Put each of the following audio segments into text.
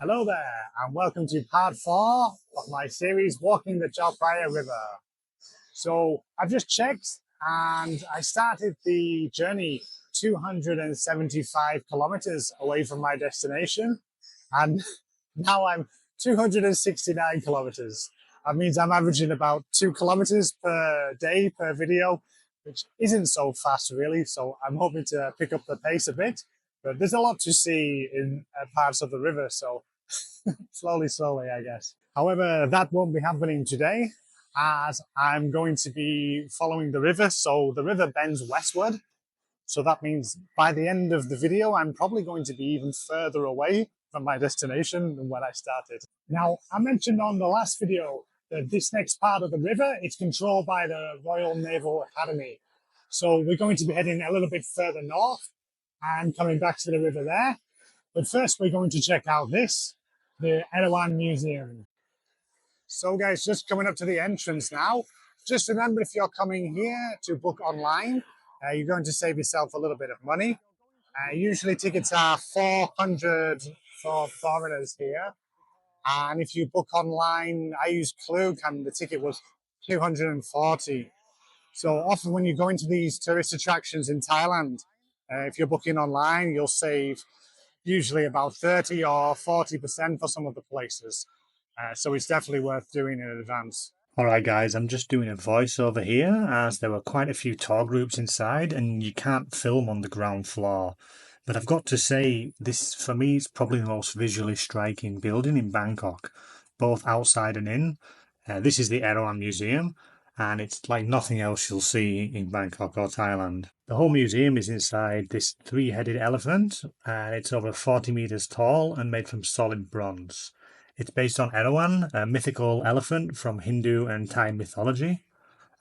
Hello there, and welcome to part 4 of my series, Walking the Chao Phraya River. So I've just checked, and I started the journey 275 kilometers away from my destination, and now I'm 269 kilometers. That means I'm averaging about 2 kilometers per day per video, which isn't so fast really, so I'm hoping to pick up the pace a bit. But there's a lot to see in parts of the river, so slowly, I guess. However, that won't be happening today, as I'm going to be following the river. So the river bends westward. So that means by the end of the video, I'm probably going to be even further away from my destination than when I started. Now, I mentioned on the last video that this next part of the river is controlled by the Royal Naval Academy. So we're going to be heading a little bit further north and coming back to the river there. But first, we're going to check out this, the Erawan Museum. So guys, just coming up to the entrance now. Just remember, if you're coming here to book online, you're going to save yourself a little bit of money. Usually tickets are 400 for foreigners here. And if you book online, I used Klook and the ticket was 240. So often when you go into these tourist attractions in Thailand, if you're booking online, you'll save usually about 30 or 40% for some of the places. So it's definitely worth doing in advance. Alright guys, I'm just doing a voiceover here as there were quite a few tour groups inside and you can't film on the ground floor. But I've got to say, this for me is probably the most visually striking building in Bangkok, both outside and in. This is the Erawan Museum, and it's like nothing else you'll see in Bangkok or Thailand. The whole museum is inside this three-headed elephant, and it's over 40 meters tall and made from solid bronze. It's based on Erawan, a mythical elephant from Hindu and Thai mythology,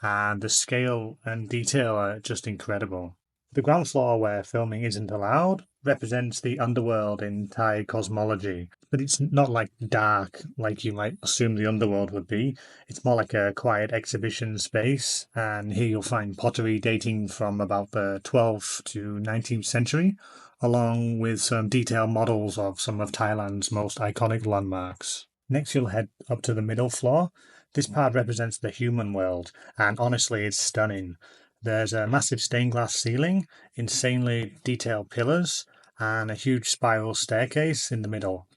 and the scale and detail are just incredible. The ground floor, where filming isn't allowed, represents the underworld in Thai cosmology, but it's not like dark like you might assume the underworld would be. It's more like a quiet exhibition space, and here you'll find pottery dating from about the 12th to 19th century, along with some detailed models of some of Thailand's most iconic landmarks. Next, you'll head up to the middle floor. This part represents the human world, and honestly, it's stunning. There's a massive stained glass ceiling, insanely detailed pillars, and a huge spiral staircase in the middle.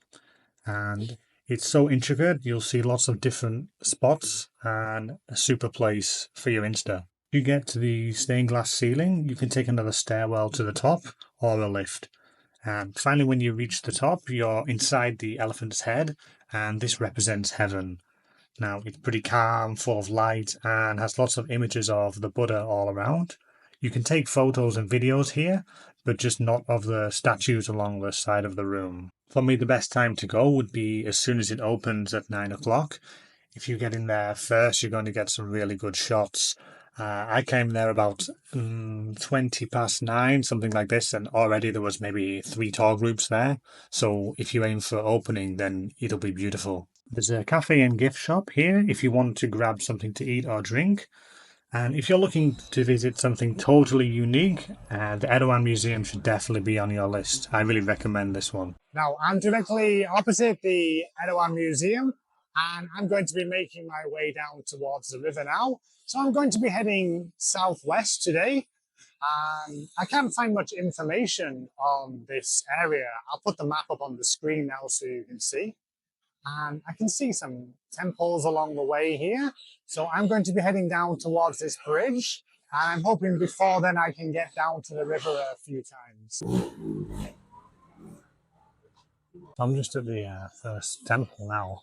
And it's so intricate, you'll see lots of different spots and a super place for your Insta. You get to the stained glass ceiling, you can take another stairwell to the top or a lift. And finally, when you reach the top, you're inside the elephant's head, and this represents heaven. Now, it's pretty calm, full of light, and has lots of images of the Buddha all around. You can take photos and videos here, but just not of the statues along the side of the room. For me, the best time to go would be as soon as it opens at 9 o'clock. If you get in there first, you're going to get some really good shots. I came there about 20 past 9, something like this, and already there was maybe 3 tour groups there. So if you aim for opening, then it'll be beautiful. There's a cafe and gift shop here if you want to grab something to eat or drink. And if you're looking to visit something totally unique, the Erawan Museum should definitely be on your list. I really recommend this one. Now, I'm directly opposite the Erawan Museum, and I'm going to be making my way down towards the river now. So I'm going to be heading southwest today. I can't find much information on this area. I'll put the map up on the screen now so you can see. And I can see some temples along the way here. So I'm going to be heading down towards this bridge. And I'm hoping before then I can get down to the river a few times. I'm just at the first temple now.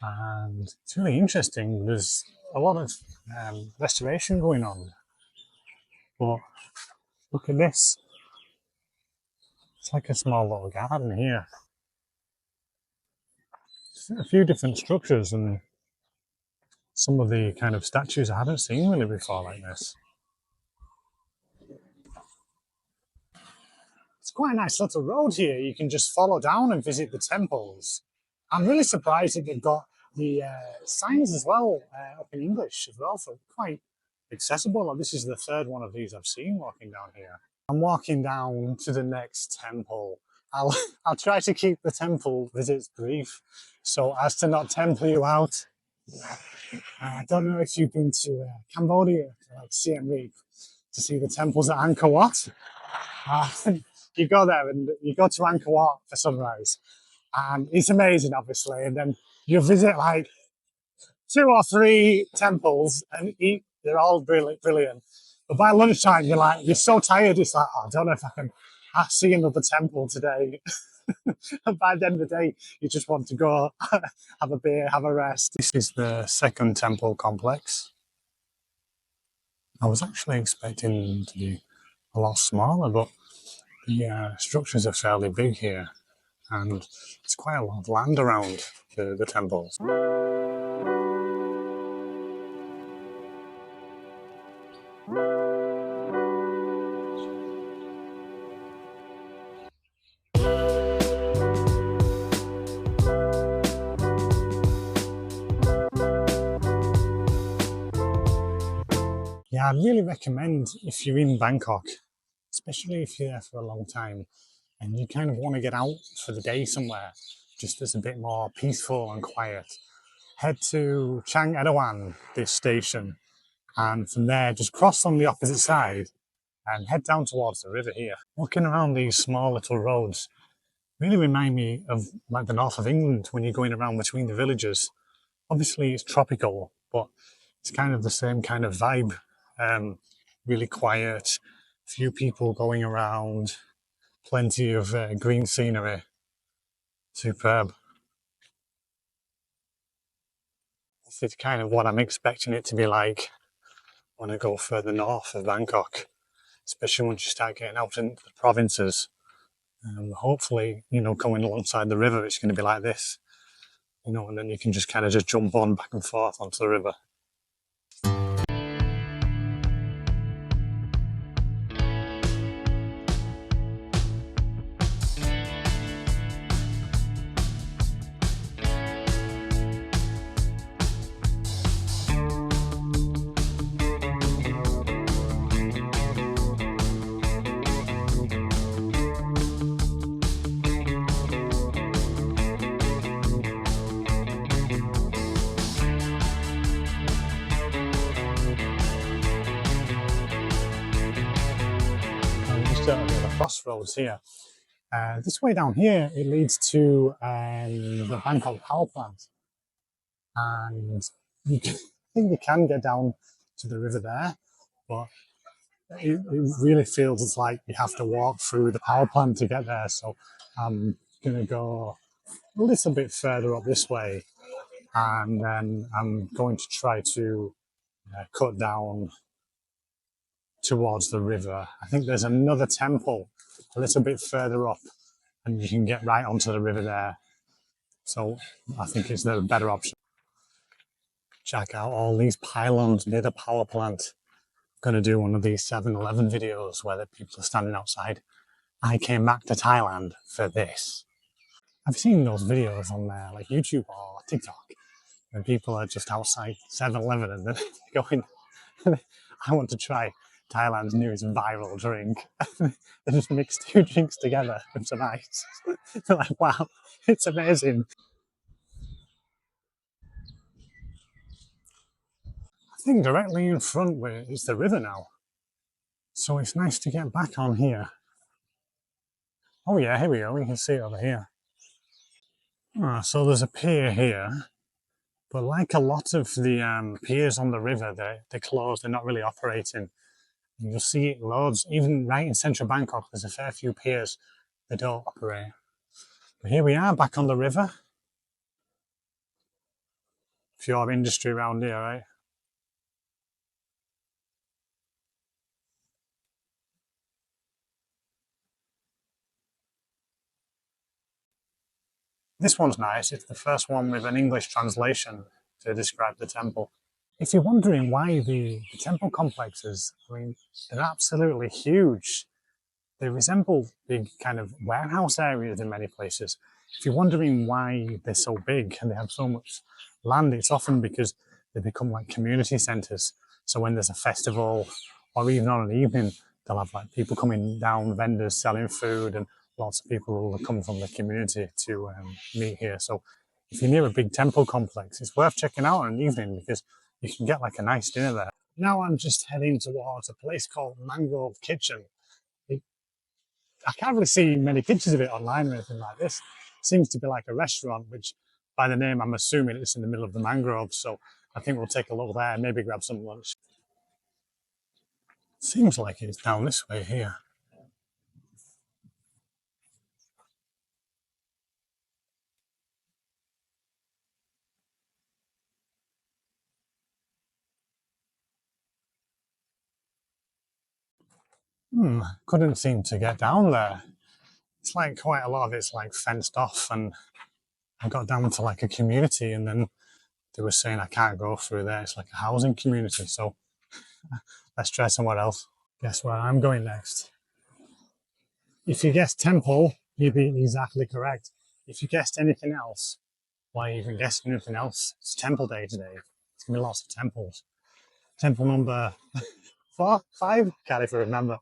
And it's really interesting. There's a lot of restoration going on. But look at this. It's like a small little garden here. A few different structures and some of the kind of statues I haven't seen really before like this. It's quite a nice little road here. You can just follow down and visit the temples. I'm really surprised that they've got the signs as well up in English as well, so quite accessible. This is the third one of these I've seen walking down here. I'm walking down to the next temple, I'll I'll try to keep the temple visits brief, so as to not tempt you out. I don't know if you've been to Cambodia, like Siem Reap, to see the temples at Angkor Wat. Uh, you go there and you go to Angkor Wat for sunrise, and it's amazing, obviously. And then you visit like 2 or 3 temples and eat. They're all brilliant. But by lunchtime, you're so tired. It's like, oh, I don't know if I can see another temple today. And by the end of the day, you just want to go have a beer, have a rest. This is the second temple complex. I was actually expecting to be a lot smaller, but the structures are fairly big here, and there's quite a lot of land around the temples. Yeah, I'd really recommend if you're in Bangkok, especially if you're there for a long time and you kind of want to get out for the day somewhere, just that's a bit more peaceful and quiet, head to Chiang Erawan, this station, and from there just cross on the opposite side and head down towards the river here. Walking around these small little roads really remind me of like the north of England when you're going around between the villages. Obviously it's tropical, but it's kind of the same kind of vibe. Really quiet, few people going around, plenty of green scenery. Superb. This is kind of what I'm expecting it to be like when I go further north of Bangkok, especially once you start getting out into the provinces. Hopefully, going alongside the river, it's going to be like this, and then you can just kind of just jump on back and forth onto the river. The crossroads here. This way down here, it leads to the Bangkok power plant, and I think you can get down to the river there, but it really feels like you have to walk through the power plant to get there. So I'm going to go a little bit further up this way, and then I'm going to try to cut down towards the river. I think there's another temple a little bit further up and you can get right onto the river there. So I think it's the better option. Check out all these pylons near the power plant. I'm going to do one of these 7-Eleven videos where the people are standing outside. I came back to Thailand for this. I've seen those videos on like YouTube or TikTok when people are just outside 7-Eleven and they're going, I want to try Thailand's newest viral drink. They just mix 2 drinks together with some ice. They're like, wow, it's amazing. I think directly in front is the river now. So it's nice to get back on here. Oh yeah, here we go. We can see it over here. So there's a pier here. But like a lot of the piers on the river, they're closed. They're not really operating. You'll see it loads, even right in central Bangkok, there's a fair few piers that don't operate. But here we are, back on the river. Pure industry around here, right? This one's nice. It's the first one with an English translation to describe the temple. If you're wondering why the temple complexes, they're absolutely huge. They resemble big kind of warehouse areas in many places. If you're wondering why they're so big and they have so much land, it's often because they become like community centres. So when there's a festival or even on an evening, they'll have like people coming down, vendors selling food and lots of people come from the community to meet here. So if you're near a big temple complex, it's worth checking out in the evening because you can get like a nice dinner there. Now I'm just heading towards a place called Mangrove Kitchen. I can't really see many pictures of it online or anything like this. It seems to be like a restaurant, which by the name I'm assuming it's in the middle of the mangroves. So I think we'll take a look there and maybe grab some lunch. Seems like it's down this way here. Couldn't seem to get down there. It's like quite a lot of it's like fenced off, and I got down to like a community, and then they were saying I can't go through there. It's like a housing community, so let's try somewhere else. Guess where I'm going next? If you guessed temple, you'd be exactly correct. If you guessed anything else, why even guess anything else? It's temple day today. It's gonna be lots of temples. Temple number 5? Can't even remember.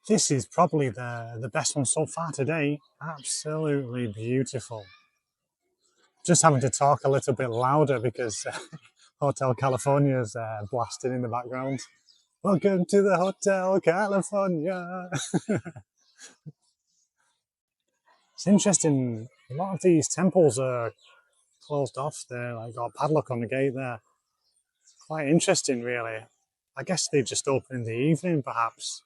This is probably the best one so far today. Absolutely beautiful. Just having to talk a little bit louder because Hotel California is blasting in the background. Welcome to the Hotel California. It's interesting. A lot of these temples are closed off. They're like got a padlock on the gate there. It's quite interesting, really. I guess they just open in the evening, perhaps.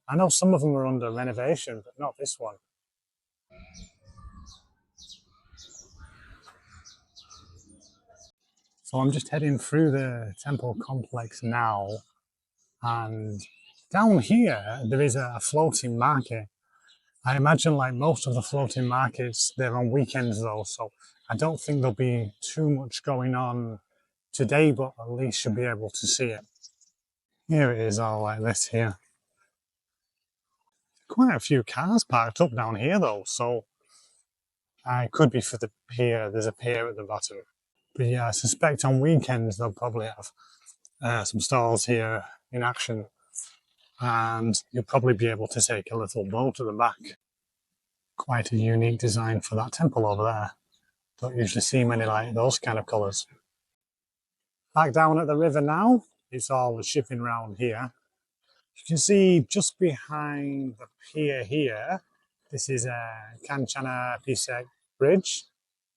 I know some of them are under renovation, but not this one. So I'm just heading through the temple complex now, and down here there is a floating market. I imagine like most of the floating markets, they're on weekends though, so I don't think there'll be too much going on today, but at least you'll be able to see it. Here it is all like this here. Quite a few cars parked up down here though, so it could be for the pier. There's a pier at the bottom. But yeah, I suspect on weekends they'll probably have some stalls here in action, and you'll probably be able to take a little boat at the back. Quite a unique design for that temple over there. Don't usually see many like those kind of colours. Back down at the river now. It's all the shipping round here. You can see just behind the pier here, this is a Kanchana Pisek Bridge,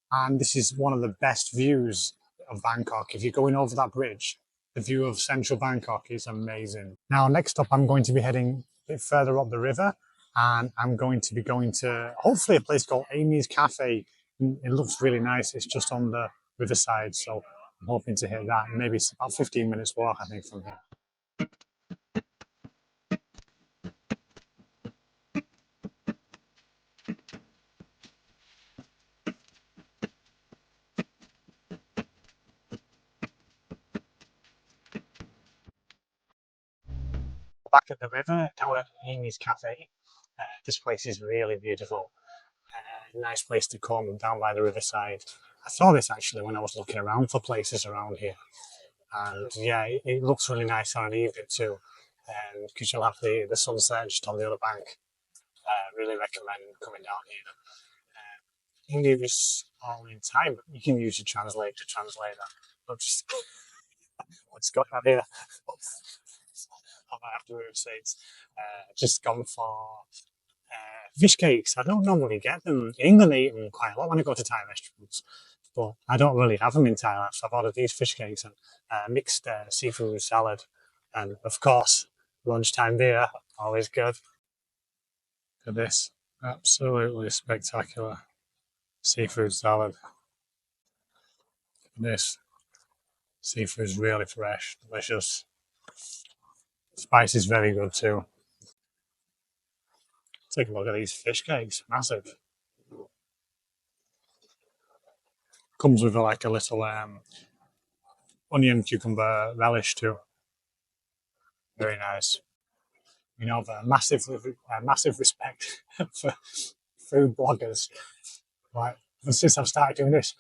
and this is one of the best views of Bangkok. If you're going over that bridge, the view of central Bangkok is amazing. Now, next up, I'm going to be heading a bit further up the river, and I'm going to be going to hopefully a place called Amy's Cafe. It looks really nice. It's just on the riverside, so I'm hoping to hit that. Maybe it's about 15 minutes walk, I think, from here. Back at the river, down at Amy's Cafe. This place is really beautiful. Nice place to come down by the riverside. I saw this actually when I was looking around for places around here. And yeah, it looks really nice on an evening too. Because you'll have the sunset just on the other bank. Really recommend coming down here. English all in time, but you can use your translate to translate that. But just what's going on here? I might have to move seats. Just gone for fish cakes. I don't normally get them. In England, I eat them quite a lot when I go to Thai restaurants, but I don't really have them in Thailand. So I've ordered these fish cakes and mixed seafood salad, and of course, lunchtime beer. Always good. Look at this. Absolutely spectacular seafood salad. Look at this. Seafood's really fresh, delicious. Spice is very good too. Take a look at these fish cakes, massive. Comes with like a little onion cucumber relish too. Very nice. You know, the massive respect for food bloggers. Right, and since I've started doing this,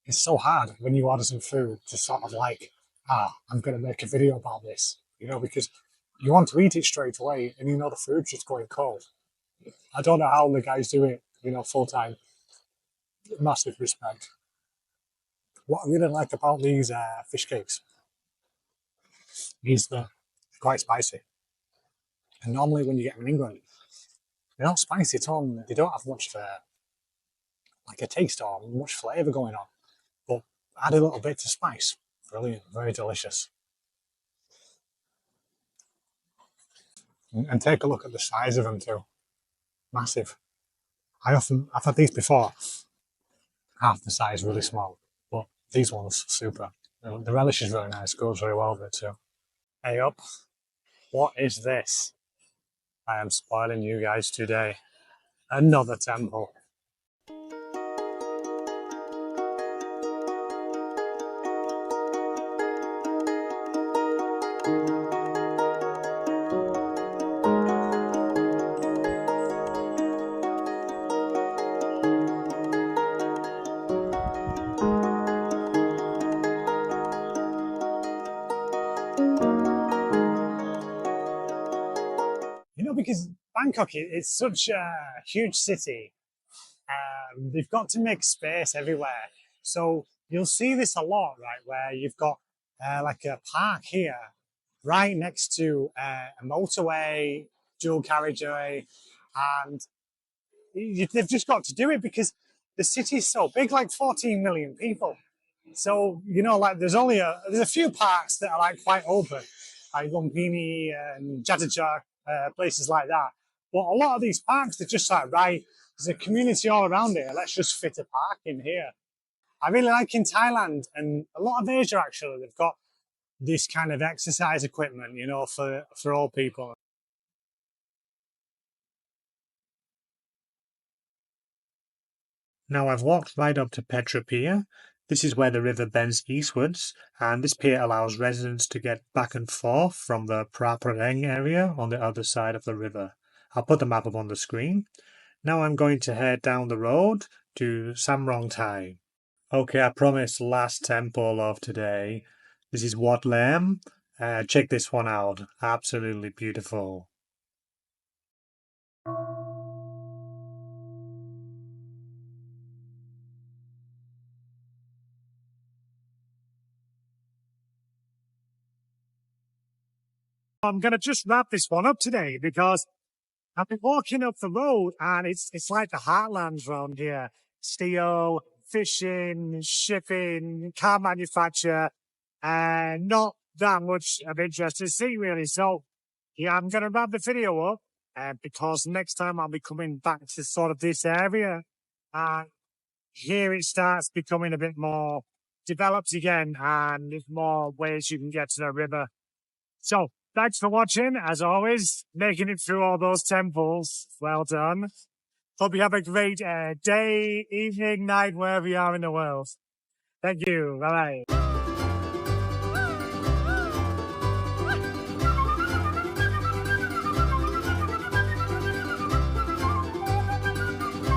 it's so hard when you order some food to sort of like, I'm going to make a video about this, you know, because you want to eat it straight away, and you know the food's just going cold. I don't know how the guys do it, full time. Massive respect. What I really like about these fish cakes is that they're quite spicy. And normally when you get them in England, they're not spicy at all. They don't have much of a taste or much flavour going on. But add a little bit to spice. Brilliant, very delicious. And take a look at the size of them too. Massive. I've had these before. Half the size, really small. But these ones, super. The relish is really nice, goes very well with it too. Hey up, what is this? I am spoiling you guys today. Another temple. Because Bangkok is such a huge city, they've got to make space everywhere. So you'll see this a lot, right? Where you've got like a park here, right next to a motorway, dual carriageway, and they've just got to do it because the city's so big, like 14 million people. So like there's a few parks that are like quite open, like Lumpini and Jataja, places like that. But a lot of these parks, they're just like, right, there's a community all around here. Let's just fit a park in here. I really like in Thailand and a lot of Asia actually. They've got this kind of exercise equipment, for all people. Now I've walked right up to Petra Pier. This is where the river bends eastwards, and this pier allows residents to get back and forth from the Phra Prareng area on the other side of the river. I'll put the map up on the screen. Now I'm going to head down the road to Samrong Thai. Okay, I promised last temple of today. This is Wat Lam. Check this one out. Absolutely beautiful. I'm going to just wrap this one up today because I've been walking up the road and it's like the heartlands around here. Steel, fishing, shipping, car manufacture, and not that much of interest to see really. So yeah, I'm going to wrap the video up because next time I'll be coming back to sort of this area. And here it starts becoming a bit more developed again and there's more ways you can get to the river. So thanks for watching, as always, making it through all those temples. Well done. Hope you have a great day, evening, night, wherever you are in the world. Thank you. Bye-bye.